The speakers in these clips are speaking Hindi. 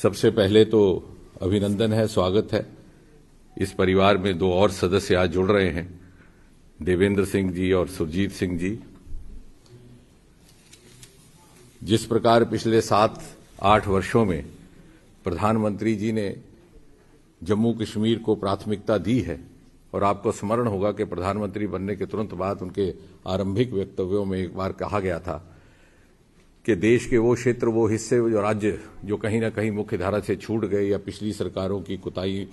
सबसे पहले तो अभिनंदन है, स्वागत है। इस परिवार में दो और सदस्य आज जुड़ रहे हैं, देवेंद्र सिंह जी और सुरजीत सिंह जी। जिस प्रकार पिछले 7-8 वर्षों में प्रधानमंत्री जी ने जम्मू कश्मीर को प्राथमिकता दी है, और आपको स्मरण होगा कि प्रधानमंत्री बनने के तुरंत बाद उनके आरंभिक वक्तव्यों में एक बार कहा गया था कि देश के वो क्षेत्र, वो हिस्से, जो राज्य जो कहीं ना कहीं मुख्य धारा से छूट गए या पिछली सरकारों की कुताही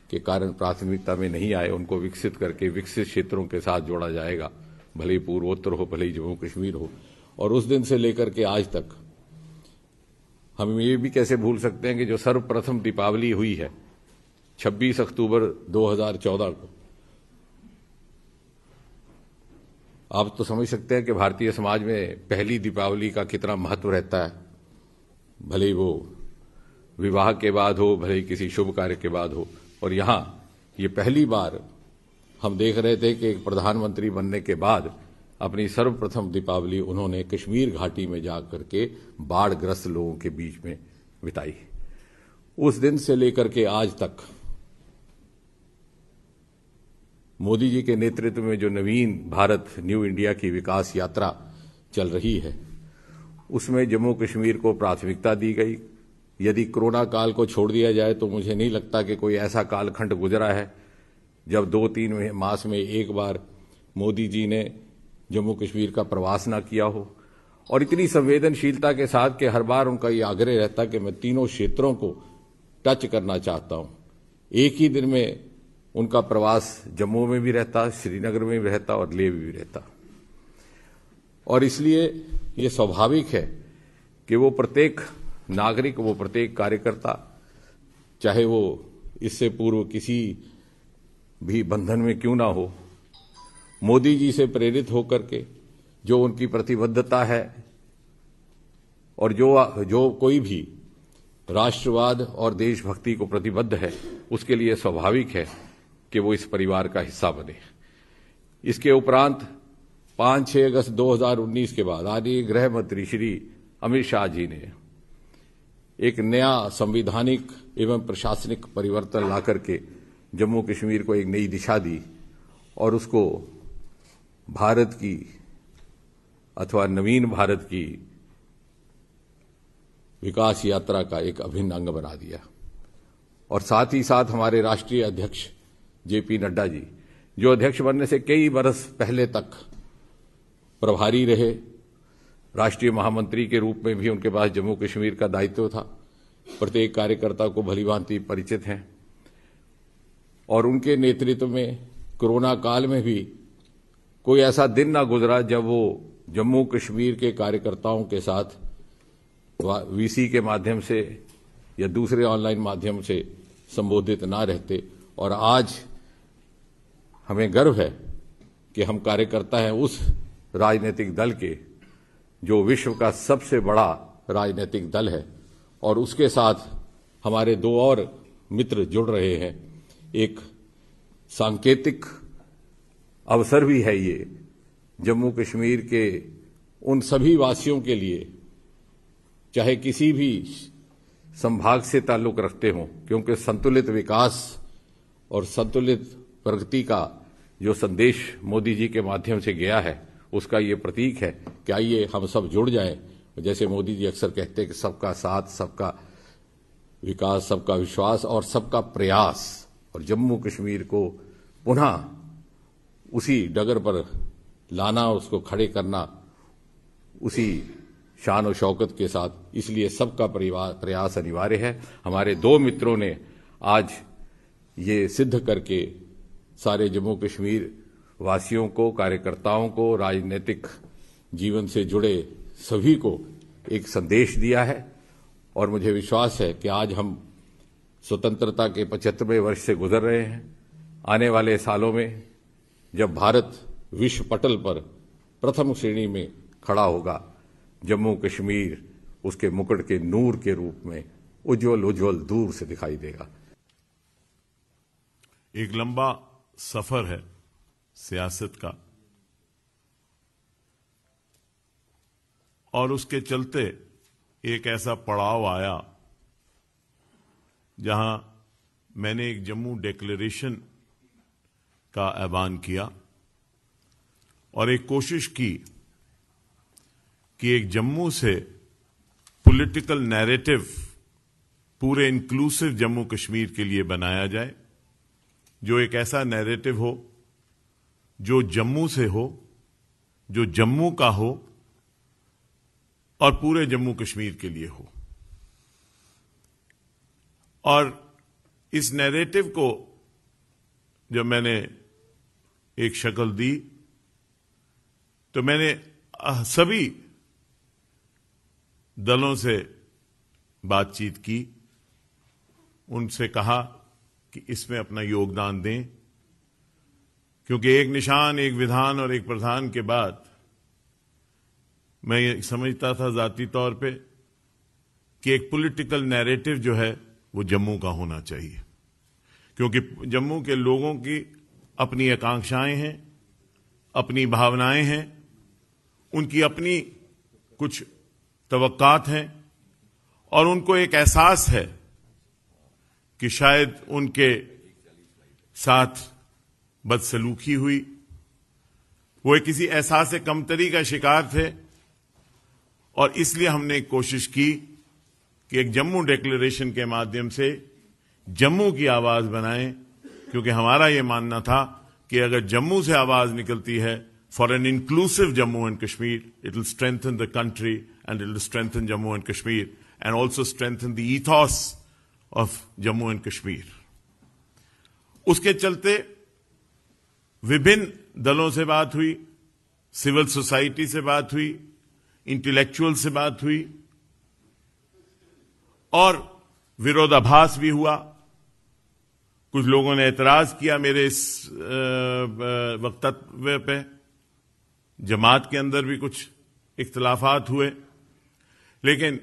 के कारण प्राथमिकता में नहीं आए, उनको विकसित करके विकसित क्षेत्रों के साथ जोड़ा जाएगा, भले ही पूर्वोत्तर हो, भले ही जम्मू कश्मीर हो। और उस दिन से लेकर के आज तक हम ये भी कैसे भूल सकते हैं कि जो सर्वप्रथम दीपावली हुई है 26 अक्टूबर 2014 को, आप तो समझ सकते हैं कि भारतीय समाज में पहली दीपावली का कितना महत्व रहता है, भले ही वो विवाह के बाद हो, भले ही किसी शुभ कार्य के बाद हो। और यहां ये पहली बार हम देख रहे थे कि एक प्रधानमंत्री बनने के बाद अपनी सर्वप्रथम दीपावली उन्होंने कश्मीर घाटी में जाकर के बाढ़ग्रस्त लोगों के बीच में बिताई। उस दिन से लेकर के आज तक मोदी जी के नेतृत्व में जो नवीन भारत, न्यू इंडिया की विकास यात्रा चल रही है, उसमें जम्मू कश्मीर को प्राथमिकता दी गई। यदि कोरोना काल को छोड़ दिया जाए तो मुझे नहीं लगता कि कोई ऐसा कालखंड गुजरा है जब 2-3 मास में एक बार मोदी जी ने जम्मू कश्मीर का प्रवास ना किया हो, और इतनी संवेदनशीलता के साथ कि हर बार उनका ये आग्रह रहता कि मैं तीनों क्षेत्रों को टच करना चाहता हूं। एक ही दिन में उनका प्रवास जम्मू में भी रहता, श्रीनगर में भी रहता और लेह भी रहता। और इसलिए ये स्वाभाविक है कि वो प्रत्येक नागरिक, वो प्रत्येक कार्यकर्ता, चाहे वो इससे पूर्व किसी भी बंधन में क्यों ना हो, मोदी जी से प्रेरित होकर के जो उनकी प्रतिबद्धता है, और जो कोई भी राष्ट्रवाद और देशभक्ति को प्रतिबद्ध है, उसके लिए स्वाभाविक है कि वो इस परिवार का हिस्सा बने। इसके उपरांत 5-6 अगस्त 2019 के बाद आदरणीय गृह मंत्री श्री अमित शाह जी ने एक नया संवैधानिक एवं प्रशासनिक परिवर्तन ला करके जम्मू कश्मीर को एक नई दिशा दी, और उसको भारत की अथवा नवीन भारत की विकास यात्रा का एक अभिन्न अंग बना दिया। और साथ ही साथ हमारे राष्ट्रीय अध्यक्ष जेपी नड्डा जी, जो अध्यक्ष बनने से कई बरस पहले तक प्रभारी रहे, राष्ट्रीय महामंत्री के रूप में भी उनके पास जम्मू कश्मीर का दायित्व था, प्रत्येक कार्यकर्ता को भलीभांति परिचित हैं, और उनके नेतृत्व में कोरोना काल में भी कोई ऐसा दिन ना गुजरा जब वो जम्मू कश्मीर के कार्यकर्ताओं के साथ वीसी के माध्यम से या दूसरे ऑनलाइन माध्यम से संबोधित ना रहते। और आज हमें गर्व है कि हम कार्यकर्ता हैं उस राजनीतिक दल के जो विश्व का सबसे बड़ा राजनीतिक दल है, और उसके साथ हमारे दो और मित्र जुड़ रहे हैं। एक सांकेतिक अवसर भी है ये जम्मू कश्मीर के उन सभी वासियों के लिए, चाहे किसी भी संभाग से ताल्लुक रखते हों, क्योंकि संतुलित विकास और संतुलित प्रगति का जो संदेश मोदी जी के माध्यम से गया है, उसका ये प्रतीक है कि आइए हम सब जुड़ जाएं। जैसे मोदी जी अक्सर कहते हैं कि सबका साथ, सबका विकास, सबका विश्वास और सबका प्रयास, और जम्मू कश्मीर को पुनः उसी डगर पर लाना, उसको खड़े करना उसी शान और शौकत के साथ। इसलिए सबका प्रयास अनिवार्य है। हमारे दो मित्रों ने आज ये सिद्ध करके सारे जम्मू कश्मीर वासियों को, कार्यकर्ताओं को, राजनीतिक जीवन से जुड़े सभी को एक संदेश दिया है। और मुझे विश्वास है कि आज हम स्वतंत्रता के 75वें वर्ष से गुजर रहे हैं। आने वाले सालों में जब भारत विश्व पटल पर प्रथम श्रेणी में खड़ा होगा, जम्मू कश्मीर उसके मुकुट के नूर के रूप में उज्जवल उज्जवल दूर से दिखाई देगा। एक लंबा सफर है सियासत का, और उसके चलते एक ऐसा पड़ाव आया जहां मैंने एक जम्मू डिक्लेरेशन का ऐलान किया और एक कोशिश की कि एक जम्मू से पॉलिटिकल नैरेटिव पूरे इंक्लूसिव जम्मू कश्मीर के लिए बनाया जाए, जो एक ऐसा नैरेटिव हो जो जम्मू से हो, जो जम्मू का हो और पूरे जम्मू कश्मीर के लिए हो। और इस नैरेटिव को जब मैंने एक शक्ल दी तो मैंने सभी दलों से बातचीत की, उनसे कहा कि इसमें अपना योगदान दें, क्योंकि एक निशान, एक विधान और एक प्रधान के बाद मैं ये समझता था जाती तौर पे कि एक पॉलिटिकल नैरेटिव जो है वो जम्मू का होना चाहिए, क्योंकि जम्मू के लोगों की अपनी आकांक्षाएं हैं, अपनी भावनाएं हैं, उनकी अपनी कुछ तवक्कात हैं और उनको एक एहसास है कि शायद उनके साथ बदसलूकी हुई। वो किसी एहसास कमतरी का शिकार थे और इसलिए हमने एक कोशिश की कि एक जम्मू डिक्लेरेशन के माध्यम से जम्मू की आवाज बनाएं, क्योंकि हमारा यह मानना था कि अगर जम्मू से आवाज निकलती है for an inclusive Jammu and Kashmir, it will strengthen the country and it will strengthen Jammu and Kashmir and also strengthen the ईथॉस of Jammu and Kashmir. उसके चलते विभिन्न दलों से बात हुई, सिविल सोसाइटी से बात हुई, इंटेलेक्चुअल से बात हुई और विरोधाभास भी हुआ। कुछ लोगों ने एतराज किया मेरे इस वक्तव्य पे, जमात के अंदर भी कुछ इख्तिलाफात हुए, लेकिन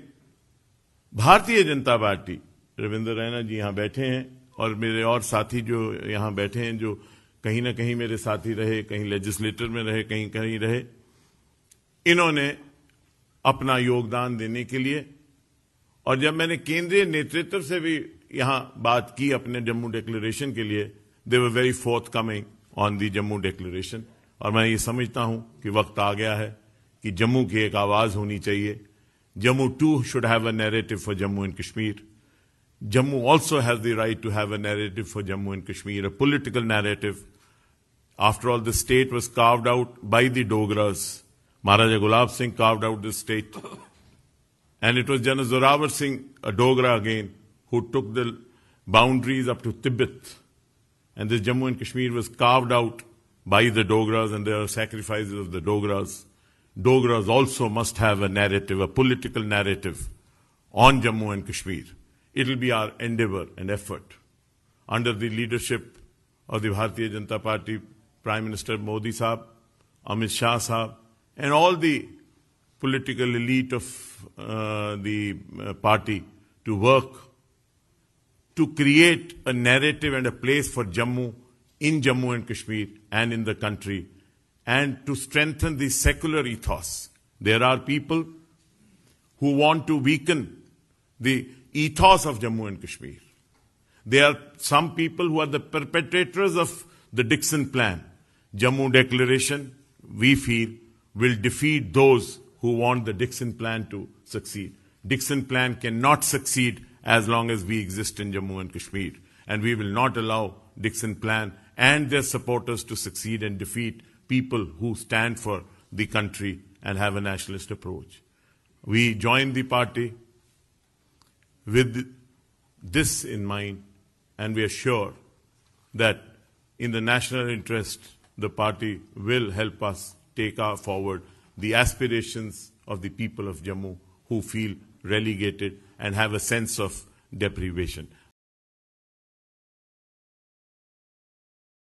भारतीय जनता पार्टी, रविंद्र रैना जी यहां बैठे हैं और मेरे और साथी जो यहां बैठे हैं, जो कहीं ना कहीं मेरे साथी रहे, कहीं लेजिस्लेटर में रहे, कहीं कहीं रहे, इन्होंने अपना योगदान देने के लिए, और जब मैंने केंद्रीय नेतृत्व से भी यहां बात की अपने जम्मू डिक्लेरेशन के लिए, they were very forthcoming on the Jammu declaration. और मैं ये समझता हूं कि वक्त आ गया है कि जम्मू की एक आवाज होनी चाहिए। Jammu too should have a narrative for Jammu and Kashmir. Jammu also has the right to have a narrative for Jammu and Kashmir, a political narrative. After all, the state was carved out by the Dogras. Maharaja Gulab Singh carved out the state. And it was General Zorawar Singh, a Dogra again, who took the boundaries up to Tibet. And this Jammu and Kashmir was carved out by the Dogras, and there are sacrifices of the Dogras. Dogras also must have a narrative, a political narrative on Jammu and Kashmir. It will be our endeavor and effort under the leadership of the Bharatiya Janata Party, Prime Minister Modi Sahab, Amit Shah Sahab, and all the political elite of the party to work to create a narrative and a place for Jammu in Jammu and Kashmir and in the country, and to strengthen the secular ethos. There are people who want to weaken the ethos of Jammu and Kashmir. There are some people who are the perpetrators of the Dixon Plan. Jammu Declaration, we feel, will defeat those who want the Dixon Plan to succeed. Dixon Plan cannot succeed as long as we exist in Jammu and Kashmir. And we will not allow Dixon Plan and their supporters to succeed and defeat people who stand for the country and have a nationalist approach. We joined the party with this in mind, and we are sure that in the national interest, the party will help us take forward the aspirations of the people of Jammu who feel relegated and have a sense of deprivation.